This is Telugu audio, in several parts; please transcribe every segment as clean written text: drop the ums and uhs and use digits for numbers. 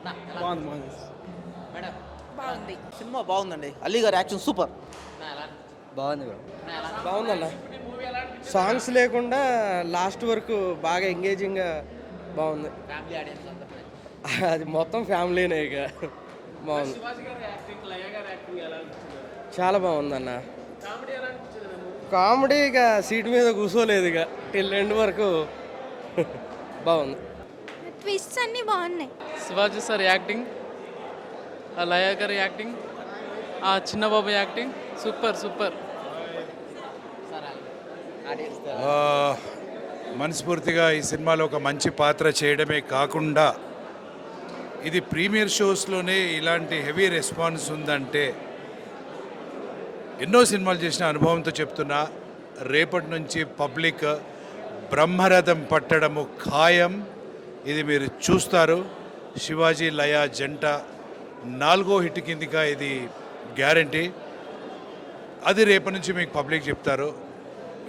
బాగుంది బాగుంది మేడం బాగుంది. సినిమా బాగుందండి. అలీ గారి యాక్షన్ సూపర్. బాగుంది బ్రో. బాగుందన్న. సాంగ్స్ లేకుండా లాస్ట్ వరకు బాగా ఎంగేజింగ్గా బాగుంది. ఫ్యామిలీ ఆడియన్స్ అందరూ అది మొత్తం ఫ్యామిలీనే ఇక. బాగుంది, చాలా బాగుందన్న. కామెడీ ఇక సీట్ మీద కూర్చోలేదు ఇక టిల్ ఎండ్ వరకు. బాగుంది. ట్విస్ట్స్ అన్నీ బాగున్నాయి. శివాజీ సార్ యాక్టింగ్, ఆ లయ గారి యాక్టింగ్, ఆ చిన్నబాబు యాక్టింగ్ సూపర్ సూపర్. ఆడియన్స్ మనస్ఫూర్తిగా ఈ సినిమాలో ఒక మంచి పాత్ర చేయడమే కాకుండా ఇది ప్రీమియర్ షోస్లోనే ఇలాంటి హెవీ రెస్పాన్స్ ఉందంటే ఎన్నో సినిమాలు చేసిన అనుభవంతో చెప్తున్నా, రేపటి నుంచి పబ్లిక్ బ్రహ్మరథం పట్టడము ఖాయం. ఇది మీరు చూస్తారు. శివాజీ లయ జంట 4వ హిట్ కిందిగా ఇది గ్యారంటీ. అది రేపటి నుంచి మీకు పబ్లిక్ చెప్తారు.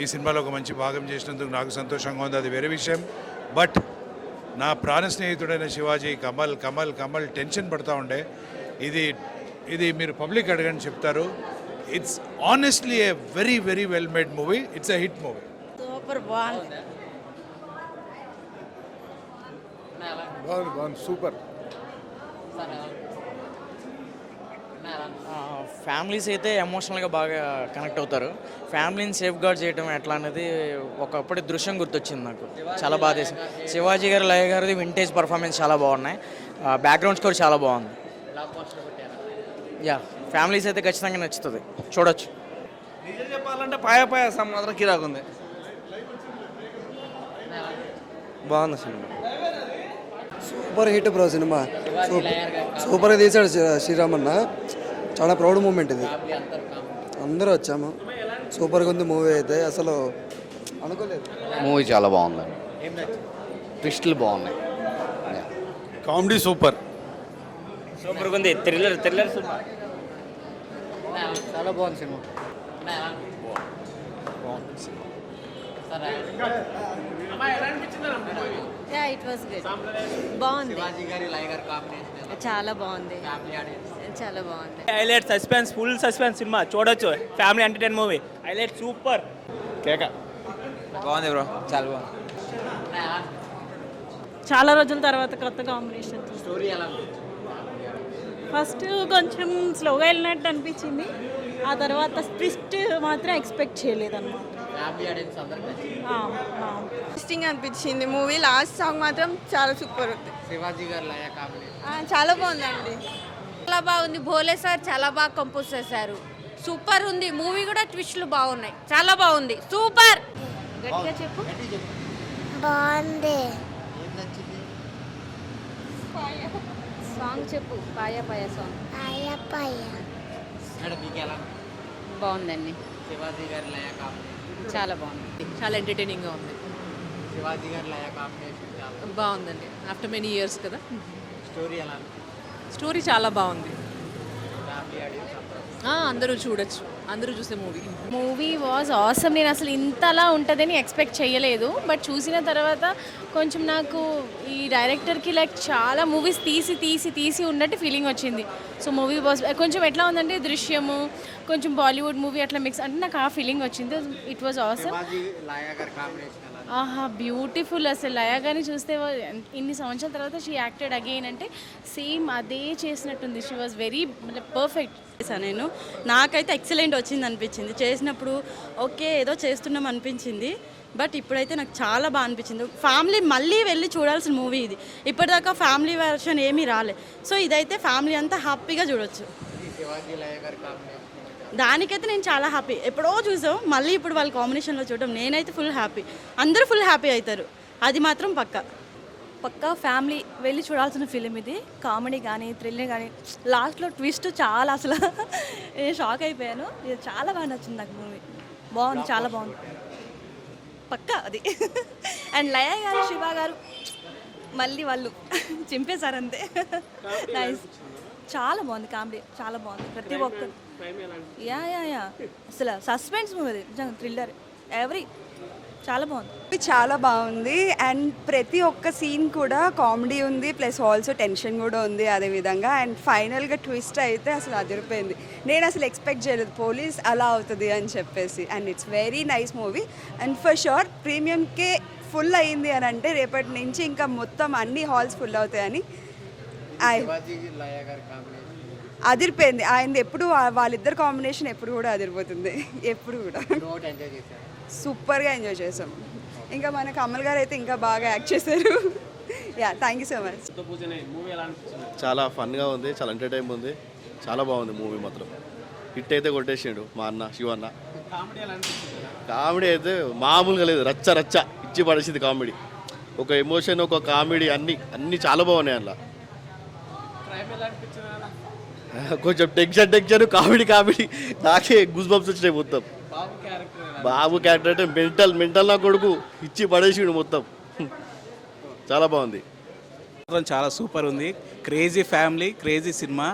ఈ సినిమాలో ఒక మంచి భాగం చేసినందుకు నాకు సంతోషంగా ఉంది, అది వేరే విషయం. బట్ నా ప్రాణ స్నేహితుడైన శివాజీ కమల్ కమల్ కమల్ టెన్షన్ పడుతూ ఉండే. ఇది మీరు పబ్లిక్ అడగని చెప్తారు. It's honestly a very very well made movie. It's a hit movie. Super బాగుంది. బాగుంది సూపర్. ఫ్యామిలీస్ అయితే ఎమోషనల్గా బాగా కనెక్ట్ అవుతారు. ఫ్యామిలీని సేఫ్ గార్డ్ చేయడం ఎట్లా అనేది ఒకప్పుడు దృశ్యం గుర్తొచ్చింది నాకు. చాలా బాగా చేసింది. శివాజీ గారు లయ గారిది వింటేజ్ పర్ఫార్మెన్స్ చాలా బాగున్నాయి. బ్యాక్గ్రౌండ్ స్కోర్ చాలా బాగుంది. యా, ఫ్యామిలీస్ అయితే ఖచ్చితంగా నచ్చుతుంది, చూడొచ్చు. నిజం చెప్పాలంటే పాయ మాత్రం కిరాకుంది. బాగుంది cinema. Super hit bro cinema. సూపర్గా తీశాడు శ్రీరామన్న. చాలా ప్రౌడ్ మూమెంట్ ఇది. అందరూ వచ్చాము. సూపర్గా ఉంది మూవీ అయితే, అసలు అనుకోలేదు. మూవీ చాలా బాగుంది. ట్విస్టులు బాగున్నాయి. Comedy super. సూపర్గా ఉంది. Thriller cinema. చాలా బాగుంది cinema. Yeah, it was good. బాగుంది. శివాజీ గారి లయ గారి కాంబినేషన్ చాలా బాగుంది. ఫ్యామిలీ ఆడియన్స్ చాలా బాగుంది. Highlight suspense, full suspense cinema చూడొచ్చు. Family entertain movie. Highlight super. కేక బాగుంది బ్రో, చాలా బాగుంది. చాలా రోజుల తర్వాత కొత్త కాంబినేషన్. స్టోరీ ఎలా ఉంది? ఫస్ట్ కొంచెం స్లోగా వెళ్ళినట్టు అనిపించింది. ఆ తర్వాత ట్విస్ట్ మాత్రం ఎక్స్పెక్ట్ చేయలేదు అనమాట. ఫ్యామిలీ ఆడియన్స్ అందరూ ఇంట్రెస్టింగ్ అనిపించింది మూవీ. లాస్ట్ సాంగ్ మాత్రం చాలా సూపర్ ఉంది. శివాజీ గారి లయ కాంబినేషన్ చాలా బాగుందండి. చాలా బాగుంది. భోలే సార్ చాలా బాగా కంపోజ్ చేశారు. సూపర్ ఉంది మూవీ కూడా. ట్విస్ట్లు బాగున్నాయి. చాలా బాగుంది. సూపర్. గట్టిగా చెప్పు. బాగుంది. ఏం నచ్చింది? సాంగ్ చెప్పు. పాయ పాయ సాంగ్ మేడం మీకు ఎలా ఉంది? బాగుందండి. శివాజీ గారి లయ కాంబినేషన్ చాలా బాగుంది. చాలా ఎంటర్టైనింగ్గా ఉంది. శివాజీ గారి లయ కాంబినేషన్ చాలా బాగుందండి. ఆఫ్టర్ మెనీ ఇయర్స్ కదా. స్టోరీ ఎలా ఉంది? స్టోరీ చాలా బాగుంది. ఫ్యామిలీ ఆడియన్స్ అందరూ అందరూ చూడొచ్చు. అందరూ చూసే మూవీ. Movie was awesome. నేను అసలు ఇంతలా ఉంటుందని ఎక్స్పెక్ట్ చేయలేదు. బట్ చూసిన తర్వాత కొంచెం నాకు ఈ డైరెక్టర్కి లైక్ చాలా మూవీస్ తీసి ఉన్నట్టు ఫీలింగ్ వచ్చింది. సో మూవీ వాజ్ కొంచెం ఎట్లా ఉందంటే దృశ్యము, కొంచెం బాలీవుడ్ మూవీ అట్లా మిక్స్ అంటే నాకు ఆ ఫీలింగ్ వచ్చింది. It was awesome. Shivaji Laya గారి కాంబినేషన్ ఎలా ఉంది? ఆహా, బ్యూటిఫుల్. అసలు లయ గారిని చూస్తే ఇన్ని సంవత్సరాల తర్వాత షీ యాక్టెడ్ అగైన్ అంటే సేమ్ అదే చేసినట్టుంది. She was very perfect. నేను నాకైతే ఎక్సలెంట్ వచ్చింది అనిపించింది. చేసినప్పుడు ఓకే ఏదో చేస్తున్నాం అనిపించింది. బట్ ఇప్పుడైతే నాకు చాలా బాగా అనిపించింది. ఫ్యామిలీ మళ్ళీ వెళ్ళి చూడాల్సిన మూవీ ఇది. ఇప్పటిదాకా ఫ్యామిలీ వెర్షన్ ఏమీ రాలే. సో ఇదైతే ఫ్యామిలీ అంతా హ్యాపీగా చూడొచ్చు. శివాజీ లయ గారి కాంబినేషన్ దానికైతే నేను చాలా హ్యాపీ. ఎప్పుడో చూసాం, మళ్ళీ ఇప్పుడు వాళ్ళ కాంబినేషన్లో చూడడం నేనైతే ఫుల్ హ్యాపీ. అందరూ ఫుల్ హ్యాపీ అవుతారు, అది మాత్రం పక్కా ఫ్యామిలీ వెళ్ళి చూడాల్సిన ఫిలిం ఇది. కామెడీ కానీ థ్రిల్లర్ కానీ లాస్ట్లో ట్విస్ట్ చాలా అసలు నేను షాక్ అయిపోయాను. ఇది చాలా బాగా నచ్చింది నాకు మూవీ. బాగుంది, చాలా బాగుంది. పక్కా అది. అండ్ లయ గారు శివ గారు మళ్ళీ వాళ్ళు చింపేశారు అంతే. నైస్. చాలా బాగుంది కామెడీ, చాలా బాగుంది. ప్రతి ఒక్కరు యా అసలు సస్పెన్స్ మూవీ, థ్రిల్లర్, చాలా బాగుంది. చాలా బాగుంది అండ్ ప్రతి ఒక్క సీన్ కూడా కామెడీ ఉంది ప్లస్ ఆల్సో టెన్షన్ కూడా ఉంది అదేవిధంగా. అండ్ ఫైనల్గా ట్విస్ట్ అయితే అసలు అదిరిపోయింది. నేను అసలు ఎక్స్పెక్ట్ చేయలేదు పోలీస్ అలా అవుతుంది అని చెప్పేసి. And it's very nice movie and for sure ప్రీమియంకే ఫుల్ అయింది అని అంటే రేపటి నుంచి ఇంకా మొత్తం అన్ని హాల్స్ ఫుల్ అవుతాయని. శివాజీ లయ గారి కాంబినేషన్ అదిరిపోయింది. ఆయన ఎప్పుడు వాళ్ళిద్దరు కాంబినేషన్ ఎప్పుడు కూడా అదిరిపోతుంది, ఎప్పుడు కూడా నోట్ ఎంజాయ్ చేశారు. సూపర్గా ఎంజాయ్ చేసాం. ఇంకా మన కమల్ గారు అయితే ఇంకా బాగా యాక్ట్ చేశారు. Yeah, thank you so much. చాలా ఫన్గా ఉంది, చాలా ఎంటర్టైన్ ఉంది, చాలా బాగుంది మూవీ మాత్రం. హిట్ అయితే కొట్టేసిండు మా అన్న శివన్న. కామెడీ అయితే మామూలుగా లేదు, రచ్చ రచ్చ ఇచ్చి పడేసింది కామెడీ. ఒక ఎమోషన్, ఒక కామెడీ, అన్నీ చాలా బాగున్నాయి అందులో. కొంచెం టెన్షన్ కామెడీ నాకే గూస్ బంప్స్ వచ్చినాయి మొత్తం. బాబు క్యారెక్టర్ అంటే మెంటల్ నా కొడుకు ఇచ్చి పడేసిండు మొత్తం. చాలా బాగుంది, చాలా సూపర్ ఉంది. Crazy family, crazy cinema.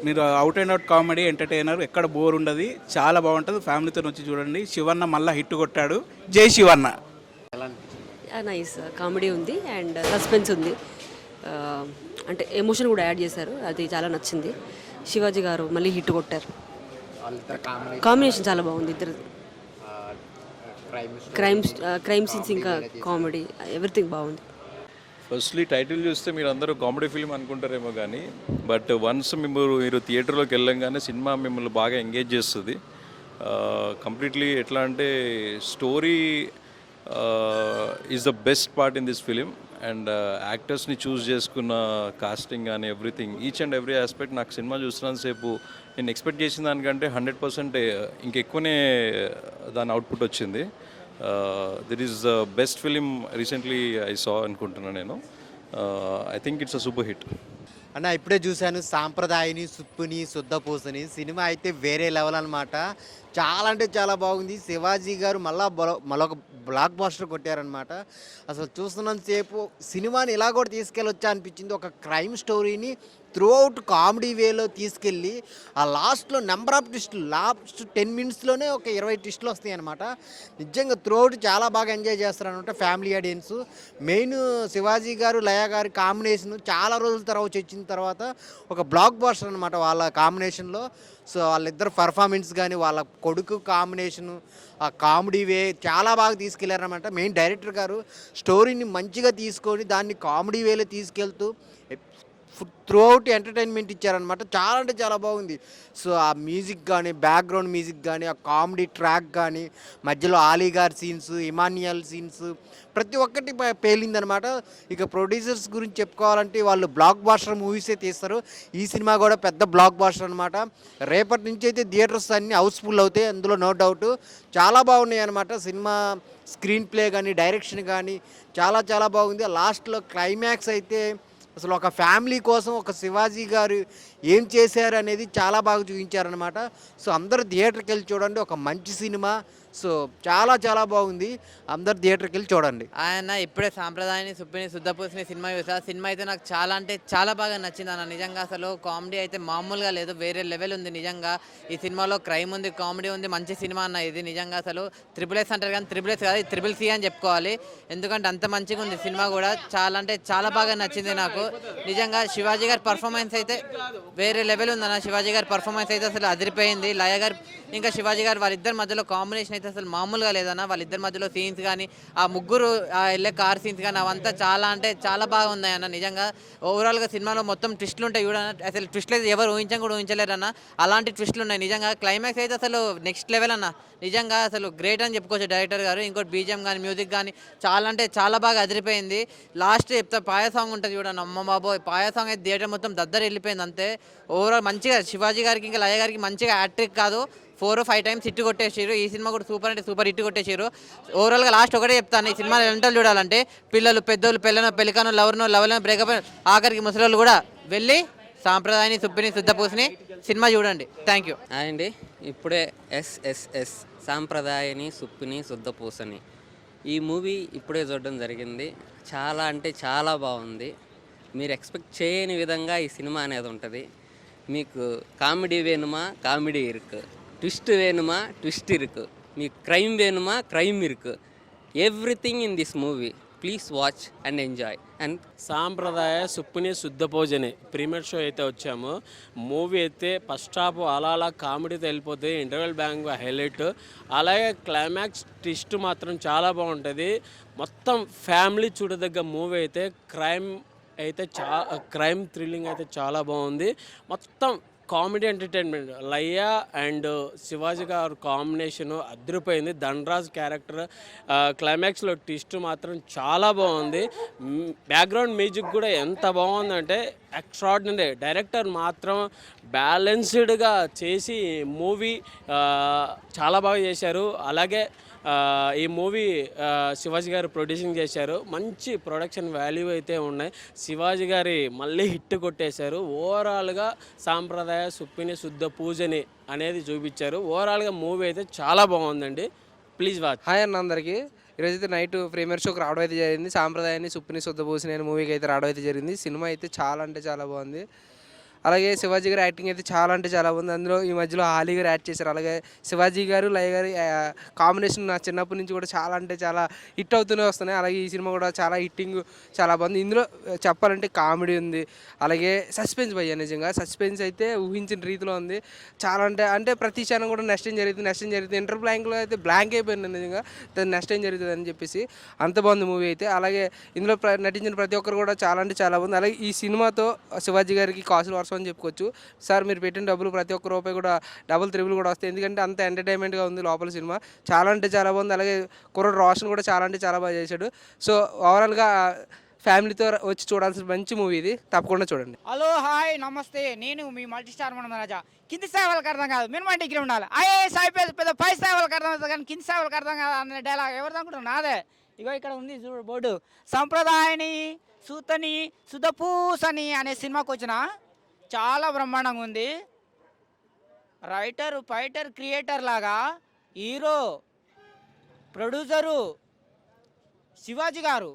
మీరు out and out comedy entertainer, ఎక్కడ బోర్ ఉండదు, చాలా బాగుంటుంది. ఫ్యామిలీతో వచ్చి చూడండి. శివన్న మళ్ళీ హిట్ కొట్టాడు. జై శివన్న. నైస్ కామెడీ ఉంది అండ్ సస్పెన్స్ ఉంది, అంటే ఎమోషన్ కూడా యాడ్ చేశారు, అది చాలా నచ్చింది. శివాజీ గారు మళ్ళీ హిట్ కొట్టారు. వాళ్ళిద్దరు కాంబినేషన్ చాలా బాగుంది. ఇద్దరు క్రైమ్ క్రైమ్ సీన్స్ ఇంకా కామెడీ ఎవ్రీథింగ్ బాగుంది. ఫస్ట్లీ టైటిల్ చూస్తే మీరు అందరూ కామెడీ ఫిల్మ్ అనుకుంటారేమో కానీ బట్ వన్స్ మీరు థియేటర్లోకి వెళ్ళంగానే సినిమా మిమ్మల్ని బాగా ఎంగేజ్ చేస్తుంది. కంప్లీట్లీ ఎట్లా అంటే story is the best part in this film and యాక్టర్స్ని చూస్ చేసుకున్న కాస్టింగ్ కానీ everything, each and every aspect నాకు సినిమా చూస్తున్నంతసేపు నేను ఎక్స్పెక్ట్ చేసిన దానికంటే 100% ఇంకెక్కువనే దాని అవుట్పుట్ వచ్చింది. This is the best film recently I saw అనుకుంటున్నాను నేను. I think it's a super hit. అన్న ఇప్పుడే చూశాను సాంప్రదాయని సుప్పుని శుద్ధపూసని. సినిమా అయితే వేరే లెవెల్ అనమాట. చాలా అంటే చాలా బాగుంది. శివాజీ గారు మళ్ళొక బ్లాక్ బాస్టర్ కొట్టారనమాట. అసలు చూస్తున్నంతసేపు సినిమాని ఇలా కూడా తీసుకెళ్ళొచ్చా అనిపించింది. ఒక క్రైమ్ స్టోరీని త్రూ అవుట్ కామెడీ వేలో తీసుకెళ్ళి ఆ లాస్ట్లో నెంబర్ ఆఫ్ ట్విస్టులు, లాస్ట్ 10 minutesలోనే ఒక 20 ట్విస్టులు వస్తాయి అనమాట. నిజంగా త్రూ అవుట్ చాలా బాగా ఎంజాయ్ చేస్తారనమాట ఫ్యామిలీ ఆడియన్స్. మెయిన్ శివాజీ గారు లయ గారి కాంబినేషన్ చాలా రోజుల తర్వాత వచ్చిన తర్వాత ఒక బ్లాక్ బాస్టర్ అనమాట వాళ్ళ కాంబినేషన్లో. సో వాళ్ళిద్దరు పర్ఫార్మెన్స్ కానీ వాళ్ళ కొడుకు కాంబినేషను, ఆ కామెడీ వే చాలా బాగా తీసుకెళ్లారనమాట. మెయిన్ డైరెక్టర్ గారు స్టోరీని మంచిగా తీసుకొని దాన్ని కామెడీ వేలో తీసుకెళ్తూ త్రూ అవుట్ ఎంటర్టైన్మెంట్ ఇచ్చారనమాట. చాలా అంటే చాలా బాగుంది. సో ఆ మ్యూజిక్ కానీ, బ్యాక్గ్రౌండ్ మ్యూజిక్ కానీ, ఆ కామెడీ ట్రాక్ కానీ, మధ్యలో ఆలీగార్ సీన్స్, ఇమాన్యుయల్ సీన్స్, ప్రతి ఒక్కటి పేలిందనమాట. ఇక ప్రొడ్యూసర్స్ గురించి చెప్పుకోవాలంటే వాళ్ళు బ్లాక్ బాస్టర్ మూవీసే తీస్తారు. ఈ సినిమా కూడా పెద్ద బ్లాక్ బాస్టర్ అనమాట. రేపటి నుంచి అయితే థియేటర్స్ అన్నీ హౌస్ఫుల్ అవుతాయి, అందులో నో డౌట్. చాలా బాగున్నాయి అనమాట. సినిమా స్క్రీన్ ప్లే కానీ, డైరెక్షన్ కానీ చాలా చాలా బాగుంది. లాస్ట్లో క్లైమాక్స్ అయితే అసలు ఒక ఫ్యామిలీ కోసం ఒక శివాజీ గారు ఏం చేశారు అనేది చాలా బాగా చూపించారనమాట. సో అందరూ థియేటర్కి వెళ్ళి చూడండి, ఒక మంచి సినిమా. సో చాలా చాలా బాగుంది, అందరు థియేటర్కి వెళ్ళి చూడండి. ఆయన ఇప్పుడే సాంప్రదాయాన్ని సుప్పిని శుద్ధపూసిని సినిమా చూసా. సినిమా అయితే నాకు చాలా అంటే చాలా బాగా నచ్చింది అన్న. నిజంగా అసలు కామెడీ అయితే మామూలుగా లేదు, వేరే లెవెల్ ఉంది. నిజంగా ఈ సినిమాలో క్రైమ్ ఉంది, కామెడీ ఉంది, మంచి సినిమా అన్న ఇది. నిజంగా అసలు SSS అంటారు కానీ SSS కాదు, CCC అని చెప్పుకోవాలి. ఎందుకంటే అంత మంచిగా ఉంది సినిమా కూడా. చాలా అంటే చాలా బాగా నచ్చింది నాకు. నిజంగా శివాజీ గారి పర్ఫార్మెన్స్ అయితే వేరే లెవెల్ ఉందన్న. శివాజీ గారి పర్ఫార్మెన్స్ అయితే అసలు అదిరిపోయింది. లయ గారు ఇంకా శివాజీ గారు వాళ్ళిద్దరి మధ్యలో కాంబినేషన్ అయితే అసలు మామూలుగా లేదన్న. వాళ్ళిద్దరి మధ్యలో సీన్స్ కానీ, ఆ ముగ్గురు వెళ్ళే కార్ సీన్స్ కానీ అవంతా చాలా అంటే చాలా బాగా ఉన్నాయి అన్న. నిజంగా ఓవరాల్గా సినిమాలో మొత్తం ట్విస్టులు ఉంటాయి చూడన్న. అసలు ట్విస్టులు అయితే ఎవరు కూడా ఊహించలేరు అన్న, అలాంటి ట్విస్టులు ఉన్నాయి. నిజంగా క్లైమాక్స్ అయితే అసలు నెక్స్ట్ లెవెల్ అన్న. నిజంగా అసలు గ్రేట్ అని చెప్పుకోవచ్చు డైరెక్టర్ గారు. ఇంకోటి బీజిఎం కానీ, మ్యూజిక్ కానీ చాలా అంటే చాలా బాగా అదిరిపోయింది. లాస్ట్ చెప్తా పాయ సాంగ్ ఉంటుంది చూడండి, అమ్మ బాబోయ్, పాయ సాంగ్ అయితే థియేటర్ మొత్తం దద్దరు వెళ్ళిపోయింది అంతే. ఓవరాల్ మంచిగా శివాజీ గారికి ఇంకా లయ గారికి మంచిగా హ్యాట్రిక్ కాదు, 4 or 5 times హిట్ కొట్టేసారు. ఈ సినిమా కూడా సూపర్ అంటే సూపర్ హిట్ కొట్టేసారు. ఓవరాల్గా లాస్ట్ ఒకటే చెప్తాను, ఈ సినిమా ఎంటలు చూడాలంటే పిల్లలు, పెద్దోళ్ళు, పెళ్ళనో, పెళ్ళికానో, లవర్నో బ్రేకప్, ఆఖరికి ముసలోళ్ళు కూడా వెళ్ళి సాంప్రదాయాన్ని సుప్పిని శుద్ధపూసిని సినిమా చూడండి. Thank you. అండి ఇప్పుడే SSS సాంప్రదాయని సుప్పిని శుద్ధపూసని ఈ మూవీ ఇప్పుడే చూడడం జరిగింది. చాలా అంటే చాలా బాగుంది. మీరు ఎక్స్పెక్ట్ చేయని విధంగా ఈ సినిమా అనేది ఉంటుంది. మీకు కామెడీ వేணுమా కామెడీ ఇరుకు, ట్విస్ట్ వేணுమా ట్విస్ట్ ఇరుకు, మీకు క్రైమ్ వేணுమా క్రైమ్ ఇరుకు, everything in this movie. Please watch and enjoy. And సాంప్రదాయ సుప్పుని శుద్ధ పూజని ప్రీమియర్ షో అయితే వచ్చాము. మూవీ అయితే ఫస్ట్ హాఫ్ అలా కామెడీతో వెళ్ళిపోతే, ఇంటర్వెల్ బ్యాంక్ హైలైట్, అలాగే క్లైమాక్స్ ట్విస్ట్ మాత్రం చాలా బాగుంటుంది. మొత్తం ఫ్యామిలీ చూడదగ్గ మూవీ అయితే. క్రైమ్ థ్రిల్లింగ్ అయితే చాలా బాగుంది. మొత్తం comedy entertainment. Laya and Shivaji గారు కాంబినేషను అదిరిపోయింది. ధనరాజ్ క్యారెక్టర్ క్లైమాక్స్లో ట్విస్ట్ మాత్రం చాలా బాగుంది. బ్యాక్గ్రౌండ్ మ్యూజిక్ కూడా ఎంత బాగుందంటే ఎక్స్ట్రాడినరీ. డైరెక్టర్ మాత్రం బ్యాలెన్స్డ్గా చేసి మూవీ చాలా బాగా చేశారు. అలాగే ఈ మూవీ శివాజీ గారు ప్రొడ్యూసింగ్ చేశారు. మంచి ప్రొడక్షన్ వాల్యూ అయితే ఉన్నాయి. శివాజీ గారి మళ్ళీ హిట్ కొట్టేశారు. ఓవరాల్గా సాంప్రదాయ సుప్పిని శుద్ధ పూజని అనేది చూపించారు. ఓవరాల్గా మూవీ అయితే చాలా బాగుందండి. Please watch. హాయ్ అన్న అందరికీ. ఈరోజైతే నైట్ ప్రీమియర్ షోకి రావడం అయితే జరిగింది. సాంప్రదాయాన్ని సుప్పిని శుద్ధ పూజని అనే మూవీకి అయితే రావడం అయితే జరిగింది. సినిమా అయితే చాలా అంటే చాలా బాగుంది. అలాగే శివాజీ గారి యాక్టింగ్ అయితే చాలా అంటే చాలా బాగుంది. అందులో ఈ మధ్యలో ఆలీ గారు యాడ్ చేశారు. అలాగే శివాజీ గారు లయ గారి కాంబినేషన్ నా చిన్నప్పటి నుంచి కూడా చాలా అంటే చాలా హిట్ అవుతూనే వస్తున్నాయి. అలాగే ఈ సినిమా కూడా చాలా హిట్టింగ్ చాలా బాగుంది. ఇందులో చెప్పాలంటే కామెడీ ఉంది, అలాగే సస్పెన్స్ భయ్య. నిజంగా సస్పెన్స్ అయితే ఊహించిన రీతిలో ఉంది. చాలా అంటే ప్రతి క్షణం కూడా నెక్స్ట్ ఏం జరుగుతుంది ఇంటర్ బ్లాంక్లో అయితే బ్లాంక్ అయిపోయింది నిజంగా. నెక్స్ట్ ఏం జరుగుతుంది అని చెప్పేసి అంత బాగుంది మూవీ అయితే. అలాగే ఇందులో నటించిన ప్రతి ఒక్కరు కూడా చాలా అంటే చాలా బాగుంది. అలాగే ఈ సినిమాతో శివాజీ గారికి కాసులు వర్షం అని చెప్పుకోవచ్చు. సార్ మీరు పెట్టిన డబ్బులు ప్రతి ఒక్క రూపాయి కూడా డబుల్ త్రిబుల్ కూడా వస్తాయి. ఎందుకంటే అంత ఎంటర్టైన్మెంట్గా ఉంది లోపల సినిమా. చాలా అంటే చాలా బాగుంది. అలాగే కుర్రాడు రోషన్ కూడా చాలా అంటే చాలా బాగా చేశాడు. సో ఓవరాల్గా ఫ్యామిలీతో వచ్చి చూడాల్సిన మంచి మూవీ ఇది. తప్పకుండా చూడండి. హలో హాయ్ నమస్తే, నేను మీ మల్టీ స్టార్ రాజా. కింది స్థాయి వాళ్ళకి అర్థం కాదు, మినిమం డిగ్రీ ఉండాలి. ఐఏఎస్ ఐపీఎస్ పెద్ద పై స్థాయి వాళ్ళకి అర్థం అవుతుంది, కానీ కింది స్థాయి వాళ్ళకి అర్థం కాదు అనే డైలాగ్ ఎవరు అనుకుంటారు? నాదే. ఇగో ఇక్కడ ఉంది చూడు బోర్డు, సంప్రదాయని సూతని సుధపూసని అనే సినిమాకి వచ్చిన చాలా బ్రహ్మాండంగా ఉంది. రైటర్ ఫైటర్ క్రియేటర్ లాగా హీరో ప్రొడ్యూసరు శివాజీ గారు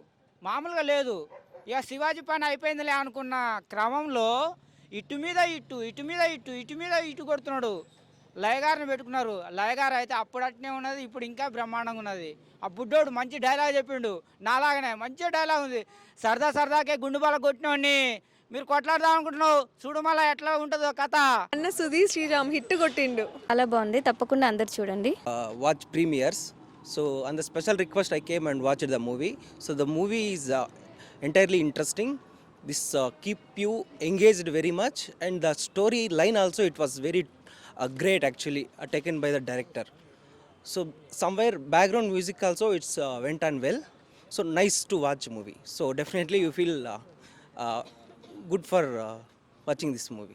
మామూలుగా లేదు. ఇక శివాజీ పని అయిపోయిందిలే అనుకున్న క్రమంలో ఇటు మీద ఇటు కొడుతున్నాడు. లయగారిని పెట్టుకున్నారు. లయగారు అయితే అప్పుడు అట్నే ఉన్నది, ఇప్పుడు ఇంకా బ్రహ్మాండంగా ఉన్నది. ఆ బుడ్డోడు మంచి డైలాగ్ చెప్పిండు, నాలాగనే మంచి డైలాగ్ ఉంది. సరదాకే గుండు బాల కొట్టినోడిని మీరు కొట్లాడదాం అనుకుంటున్నావు, చూడు మళ్ళీ ఎట్లా ఉంటుందో కథ. అన్న సుధీర్ శ్రీరామ్ హిట్ కొట్టిండు. చాలా బాగుంది, తప్పకుండా అందరు చూడండి. Watch premieres. So on the special request I came and watched the movie. So the movie is entirely interesting. This keep you engaged very much, and the story line also it was very great actually, taken by the director. So somewhere background music also it's went on well. So nice to watch movie. So definitely you feel good for watching this movie.